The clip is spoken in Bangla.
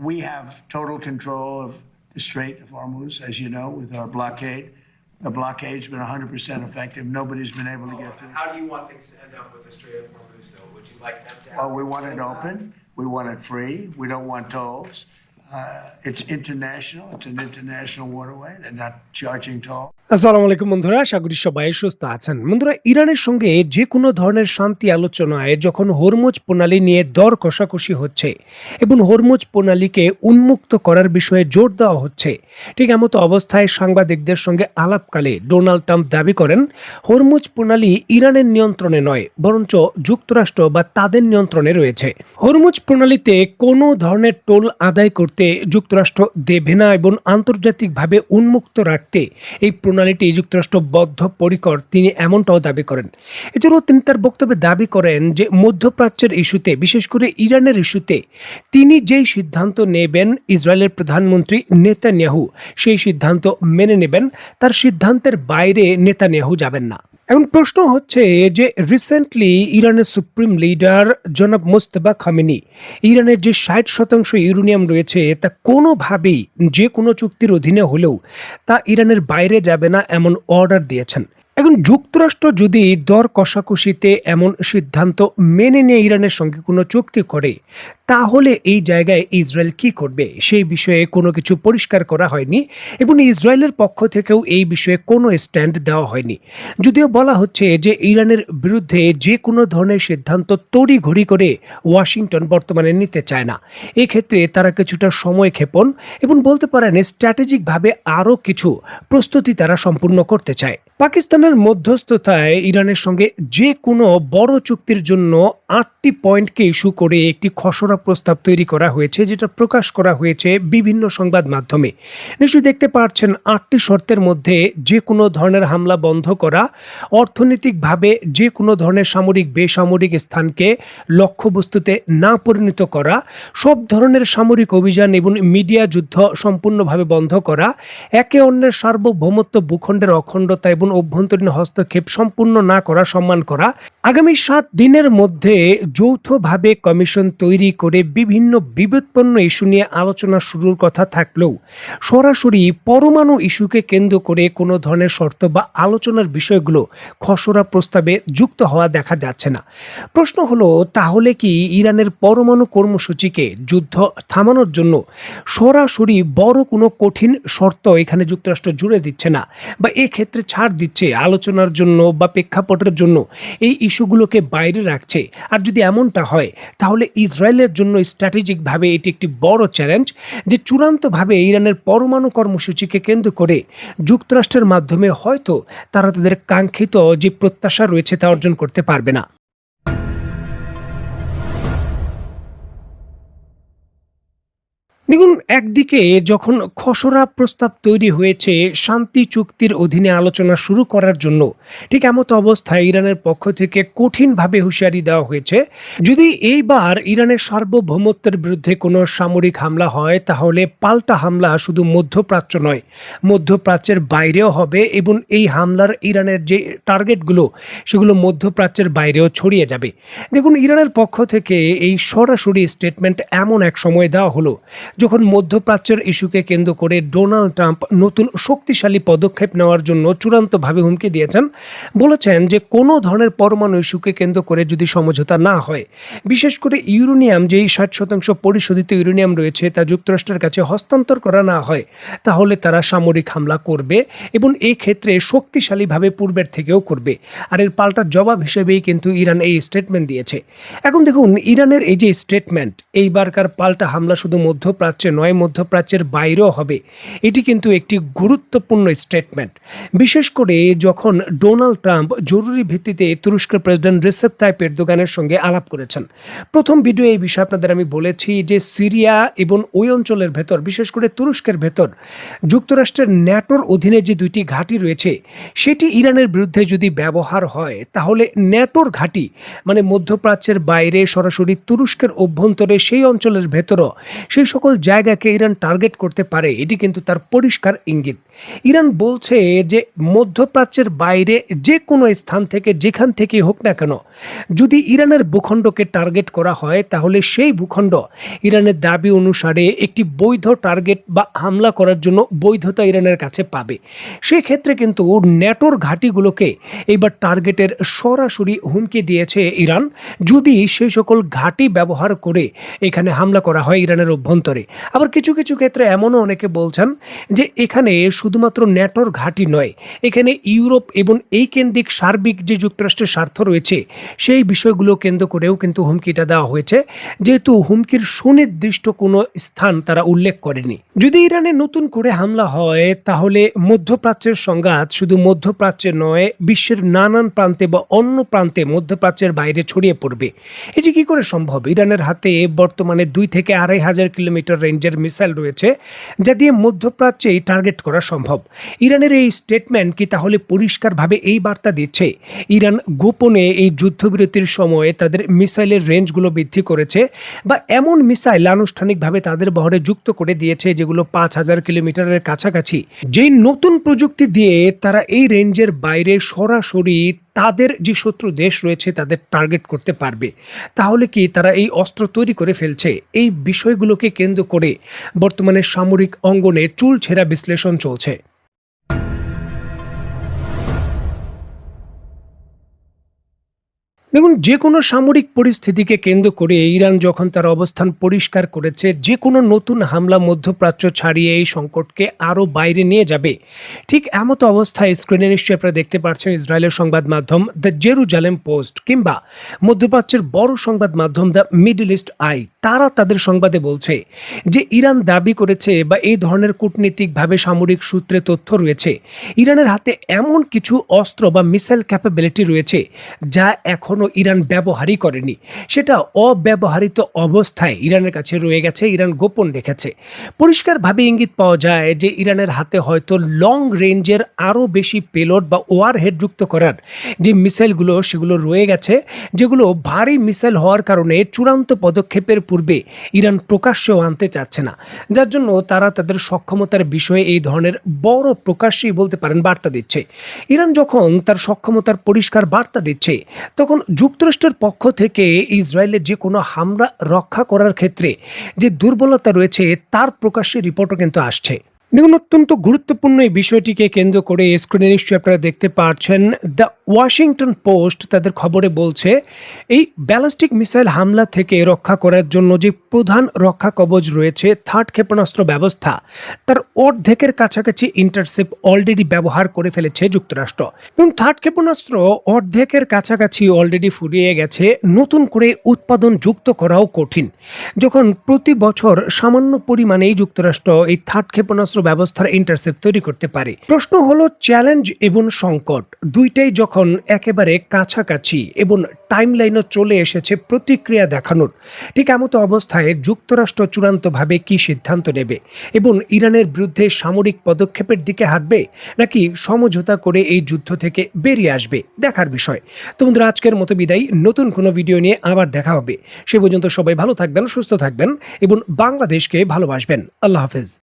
We have total control of the Strait of Hormuz, as you know, with our blockade. The blockade's been 100% effective. Nobody's been able to get through. How do you want things to end up with the Strait of Hormuz, though? Would you like them to have... Well, we want it open. We want it free. We don't want tolls. It's international. It's an international waterway. They're not charging toll. আসসালামু আলাইকুম বন্ধুরা, আশা করি সবাই সুস্থ আছেন। বন্ধুরা, ইরানের সঙ্গে যে কোনো ধরনের শান্তি আলোচনায় যখন হরমুজ প্রণালী নিয়ে দর কষাকষি হচ্ছে এবং হরমুজ প্রণালীকে উন্মুক্ত করার বিষয়ে জোর দেওয়া হচ্ছে, ঠিক এমতো অবস্থায় সাংবাদিকদের সঙ্গে আলাপকালে ডোনাল্ড ট্রাম্প দাবি করেন হরমুজ প্রণালী ইরানের নিয়ন্ত্রণে নয়, বরঞ্চ যুক্তরাষ্ট্র বা তাদের নিয়ন্ত্রণে রয়েছে। হরমুজ প্রণালীতে কোনো ধরনের টোল আদায় করতে যুক্তরাষ্ট্র দেবে না এবং আন্তর্জাতিকভাবে উন্মুক্ত রাখতে এই প্রণালীটি যুক্তরাষ্ট্র বদ্ধপরিকর, তিনি এমনটাও দাবি করেন। এছাড়াও তিনি তার বক্তব্যে দাবি করেন যে মধ্যপ্রাচ্যের ইস্যুতে, বিশেষ করে ইরানের ইস্যুতে তিনি যেই সিদ্ধান্ত নেবেন, ইসরায়েলের প্রধানমন্ত্রী নেতানিয়াহু সেই সিদ্ধান্ত মেনে নেবেন, তার সিদ্ধান্তের বাইরে নেতানিয়াহু যাবেন না। এখন প্রশ্ন হচ্ছে যে রিসেন্টলি ইরানের সুপ্রিম লিডার জনাব মোস্তফা খামেনি ইরানের যে 60% ইউরেনিয়াম রয়েছে তা কোনোভাবেই যে কোনো চুক্তির অধীনে হলেও তা ইরানের বাইরে যাবে না এমন অর্ডার দিয়েছেন। এখন যুক্তরাষ্ট্র যদি দর কষাকষিতে এমন সিদ্ধান্ত মেনে নিয়ে ইরানের সঙ্গে কোনো চুক্তি করে, তাহলে এই জায়গায় ইসরায়েল কি করবে সেই বিষয়ে কোনো কিছু পরিষ্কার করা হয়নি এবং ইসরায়েলের পক্ষ থেকেও এই বিষয়ে কোনো স্ট্যান্ড দেওয়া হয়নি। যদিও বলা হচ্ছে যে ইরানের বিরুদ্ধে যে কোনো ধরনের সিদ্ধান্ত তড়িঘড়ি করে ওয়াশিংটন বর্তমানে নিতে চায় না। এক্ষেত্রে তারা কিছুটা সময় ক্ষেপণ এবং বলতে পারেন স্ট্র্যাটেজিকভাবে আরও কিছু প্রস্তুতি তারা সম্পূর্ণ করতে চায়। পাকিস্তানের মধ্যস্থতায় ইরানের সঙ্গে যে কোনো বড় চুক্তির জন্য 8টি পয়েন্টকে ইস্যু করে একটি খসড়া প্রস্তাব তৈরি করা হয়েছে, যেটা প্রকাশ করা হয়েছে বিভিন্ন সংবাদ মাধ্যমে। নিশ্চয়ই দেখতে পাচ্ছেন 8টি শর্তের মধ্যে যে কোনো ধরনের হামলা বন্ধ করা, অর্থনৈতিকভাবে যে কোনো ধরনের সামরিক বেসামরিক স্থানকে লক্ষ্যবস্তুতে না পরিণত করা, সব ধরনের সামরিক অভিযান এবং মিডিয়া যুদ্ধ সম্পূর্ণভাবে বন্ধ করা, একে অন্যের সার্বভৌমত্ব, ভূখণ্ডের অখণ্ডতা এবং অভ্যন্তরীণ হস্তক্ষেপ সম্পূর্ণ না করা, সম্মান করা, আগামী 7 দিনের মধ্যে যৌথভাবে কমিশন তৈরি করে বিভিন্ন বিবাদপূর্ণ ইস্যু নিয়ে আলোচনা শুরুর কথা থাকলেও সরাসরি পরমাণু ইস্যুকে কেন্দ্র করে কোনো ধরনের শর্ত বা আলোচনার বিষয়গুলো খসড়া প্রস্তাবে যুক্ত হওয়া দেখা যাচ্ছে না। প্রশ্ন হলো, তাহলে কি ইরানের পরমাণু কর্মসূচিকে যুদ্ধ থামানোর জন্য সরাসরি বড় কোনো কঠিন শর্ত এখানে যুক্তরাষ্ট্র জুড়ে দিচ্ছে না, বা এক্ষেত্রে ছাড় দিচ্ছে আলোচনার জন্য বা প্রেক্ষাপটের জন্য, এই ইস্যুগুলোকে বাইরে রাখছে? আর যদি এমনটা হয়, তাহলে ইসরায়েলের জন্য স্ট্র্যাটেজিকভাবে এটি একটি বড় চ্যালেঞ্জ যে চূড়ান্তভাবে ইরানের পরমাণু কর্মসূচিকে কেন্দ্র করে যুক্তরাষ্ট্রের মাধ্যমে হয়তো তারা তাদের কাঙ্ক্ষিত যে প্রত্যাশা রয়েছে তা অর্জন করতে পারবে না। দেখুন, একদিকে যখন খসড়া প্রস্তাব তৈরি হয়েছে শান্তি চুক্তির অধীনে আলোচনা শুরু করার জন্য, ঠিক এমতো অবস্থায় ইরানের পক্ষ থেকে কঠিনভাবে হুঁশিয়ারি দেওয়া হয়েছে, যদি এইবার ইরানের সার্বভৌমত্বের বিরুদ্ধে কোনো সামরিক হামলা হয়, তাহলে পাল্টা হামলা শুধু মধ্যপ্রাচ্য নয়, মধ্যপ্রাচ্যের বাইরেও হবে এবং এই হামলার ইরানের যে টার্গেটগুলো সেগুলো মধ্যপ্রাচ্যের বাইরেও ছড়িয়ে যাবে। দেখুন, ইরানের পক্ষ থেকে এই সরাসরি স্টেটমেন্ট এমন এক সময় দেওয়া হলো যখন মধ্যপ্রাচ্যের ইস্যুকে কেন্দ্র করে ডোনাল্ড ট্রাম্প নতুন শক্তিশালী পদক্ষেপ নেওয়ার জন্য চূড়ান্তভাবে হুমকি দিয়েছেন। বলেছেন যে কোনো ধরনের পরমাণু ইস্যুকে কেন্দ্র করে যদি সমঝোতা না হয়, বিশেষ করে ইউরেনিয়াম, যেই 60% পরিশোধিত ইউরেনিয়াম রয়েছে তা যুক্তরাষ্ট্রের কাছে হস্তান্তর করা না হয়, তাহলে তারা সামরিক হামলা করবে এবং এই ক্ষেত্রে শক্তিশালীভাবে পূর্বের থেকেও করবে। আর এর পাল্টা জবাব হিসেবেই কিন্তু ইরান এই স্টেটমেন্ট দিয়েছে। এখন দেখুন, ইরানের এই যে স্টেটমেন্ট, এইবারকার পাল্টা হামলা শুধু মধ্যপ্রাচ্যে নয়, মধ্যপ্রাচ্যের বাইরেও হবে, এটি কিন্তু একটি গুরুত্বপূর্ণ স্টেটমেন্ট। বিশেষ করে যখন ডোনাল্ড ট্রাম্প জরুরি ভিত্তিতে তুরস্কের প্রেসিডেন্ট রিসেপ তাইপ এরদোগানের সঙ্গে আলাপ করেছেন। প্রথম ভিডিও এই বিষয়ে আপনাদের আমি বলেছি যে সিরিয়া এবং ওই অঞ্চলের ভেতর, বিশেষ করে তুরস্কের ভেতর যুক্তরাষ্ট্রের ন্যাটোর অধীনে যে 2টি ঘাঁটি রয়েছে, সেটি ইরানের বিরুদ্ধে যদি ব্যবহার হয়, তাহলে ন্যাটোর ঘাঁটি মানে মধ্যপ্রাচ্যের বাইরে সরাসরি তুরস্কের অভ্যন্তরে সেই অঞ্চলের ভেতরও সেই সকল সকল জায়গাকে ইরান টার্গেট করতে পারে এটি কিন্তু তার পরিষ্কার ইঙ্গিত। ইরান বলছে যে মধ্যপ্রাচ্যের বাইরে যে কোনো স্থান থেকে যেখান থেকেই হোক না কেন, যদি ইরানের ভূখণ্ডকে টার্গেট করা হয় তাহলে সেই ভূখণ্ড ইরানের দাবি অনুসারে একটি বৈধ টার্গেট বা হামলা করার জন্য বৈধতা ইরানের কাছে পাবে। সেক্ষেত্রে কিন্তু ন্যাটোর ঘাঁটিগুলোকে এইবার টার্গেটের সরাসরি হুমকি দিয়েছে ইরান, যদি সেই সকল ঘাঁটি ব্যবহার করে এখানে হামলা করা হয় ইরানের অভ্যন্তরে। আবার কিছু কিছু ক্ষেত্রে এমনও অনেকে বলছেন যে এখানে শুধুমাত্র ন্যাটোর ঘাঁটি নয়, এখানে ইউরোপ এবং এই কেন্দ্রিক সার্বিক যে যুক্তরাষ্ট্রের স্বার্থ রয়েছে সেই বিষয়গুলো কেন্দ্র করেও কিন্তু হুমকিটা দেওয়া হয়েছে, যেহেতু হুমকির সুনির্দিষ্ট কোনো স্থান তারা উল্লেখ করেনি। যদি ইরানে নতুন করে হামলা হয় তাহলে মধ্যপ্রাচ্যের সংঘাত শুধু মধ্যপ্রাচ্যে নয়, বিশ্বের নানান প্রান্তে বা অন্য প্রান্তে মধ্যপ্রাচ্যের বাইরে ছড়িয়ে পড়বে। এটি কি করে সম্ভব? ইরানের হাতে বর্তমানে 2 থেকে 2,500 কিলোমিটার রেঞ্জের মিসাইল রয়েছে, যা দিয়ে মধ্যপ্রাচ্যেই টার্গেট করা সম্ভব। ইরানের এই স্টেটমেন্ট কি তাহলে পরিষ্কারভাবে এই বার্তা দিচ্ছে ইরান গোপনে এই যুদ্ধবিরতির সময়ে তাদের মিসাইলের রেঞ্জগুলো বৃদ্ধি করেছে, বা এমন মিসাইল আনুষ্ঠানিকভাবে তাদের বহরে যুক্ত করে দিয়েছে যেগুলো 5,000 কিলোমিটারের কাছাকাছি? যেই নতুন প্রযুক্তি দিয়ে তারা এই রেঞ্জের বাইরে সরাসরি তাদের যে শত্রু দেশ রয়েছে তাদের টার্গেট করতে পারবে। তাহলে কি তারা এই অস্ত্র তৈরি করে ফেলছে? এই বিষয়গুলোকে কেন্দ্র করে বর্তমানে সামরিক অঙ্গনে চুলছেরা বিশ্লেষণ চলছে। দেখুন, যে কোনো সামরিক পরিস্থিতিকে কেন্দ্র করে ইরান যখন তার অবস্থান পরিষ্কার করেছে, যে কোনো নতুন হামলা মধ্যপ্রাচ্য ছাড়িয়ে এই সংকটকে আরও বাইরে নিয়ে যাবে, ঠিক এমতো অবস্থায় স্ক্রিনে নিশ্চয়ই আপনারা দেখতে পাচ্ছেন ইসরায়েলের সংবাদ মাধ্যম দ্য জেরুজালেম পোস্ট কিংবা মধ্যপ্রাচ্যের বড় সংবাদ মাধ্যম দ্য মিডল ইস্ট আই, তারা তাদের সংবাদে বলছে যে ইরান দাবি করেছে বা এই ধরনের কূটনীতিকভাবে সামরিক সূত্রে তথ্য রয়েছে, ইরানের হাতে এমন কিছু অস্ত্র বা মিসাইল ক্যাপাবিলিটি রয়েছে যা এখন ইরান ব্যবহারই করেনি, সেটা অব্যবহৃত অবস্থায় ইরানের কাছে রয়ে গেছে, ইরান গোপন রেখেছে। পরিষ্কারভাবে ইঙ্গিত পাওয়া যায় যে ইরানের হাতে হয়তো লং রেঞ্জের আরও বেশি পেলোড বা ওয়ারহেড যুক্ত করার যে মিসাইলগুলো সেগুলো রয়ে গেছে, যেগুলো ভারী মিসাইল হওয়ার কারণে চূড়ান্ত পদক্ষেপের পূর্বে ইরান প্রকাশ্যেও আনতে চাচ্ছে না, যার জন্য তারা তাদের সক্ষমতার বিষয়ে এই ধরনের বড় প্রকাশ্যেই বলতে পারেন বার্তা দিচ্ছে। ইরান যখন তার সক্ষমতার পরিষ্কার বার্তা দিচ্ছে, তখন যুক্তরাষ্ট্রের পক্ষ থেকে ইসরায়েলের যে কোনো হামলা রক্ষা করার ক্ষেত্রে যে দুর্বলতা রয়েছে তার প্রকাশ্যে রিপোর্টও কিন্তু আসছে। দেখুন, অত্যন্ত গুরুত্বপূর্ণ এই বিষয়টিকে কেন্দ্র করে স্ক্রিনে নিশ্চয়ই আপনারা দেখতে পাচ্ছেন দ্য ওয়াশিংটন পোস্ট তাদের খবরে বলছে এই ব্যালিস্টিক মিসাইল হামলা থেকে রক্ষা করার জন্য যে প্রধান রক্ষা কবচ রয়েছে থার্ড ক্ষেপণাস্ত্র ব্যবস্থা, তার অর্ধেকের কাছাকাছি ইন্টারসেপ্ট অলরেডি ব্যবহার করে ফেলেছে যুক্তরাষ্ট্র। এবং থার্ড ক্ষেপণাস্ত্র অর্ধেকের কাছাকাছি অলরেডি ফুরিয়ে গেছে, নতুন করে উৎপাদন যুক্ত করাও কঠিন। যখন প্রতি বছর সামান্য পরিমাণেই যুক্তরাষ্ট্র এই থার্ড ক্ষেপণাস্ত্র ব্যবস্থার ইন্টারসেপ্ট তৈরি করতে পারে, প্রশ্ন হলো চ্যালেঞ্জ এবং সংকট দুইটাই যখন একেবারে কাছাকাছি এবং টাইমলাইনও চলে এসেছে প্রতিক্রিয়া দেখানোর, ঠিক এমতো অবস্থায় যুক্তরাষ্ট্র চূড়ান্তভাবে কি সিদ্ধান্ত নেবে এবং ইরানের বিরুদ্ধে সামরিক পদক্ষেপের দিকে হাঁটবে নাকি সমঝোতা করে এই যুদ্ধ থেকে বেরিয়ে আসবে, দেখার বিষয়। তো বন্ধুরা, আজকের মতো বিদায়, নতুন কোনো ভিডিও নিয়ে আবার দেখা হবে। সে পর্যন্ত সবাই ভালো থাকবেন, সুস্থ থাকবেন এবং বাংলাদেশকে ভালোবাসবেন। আল্লাহ হাফেজ।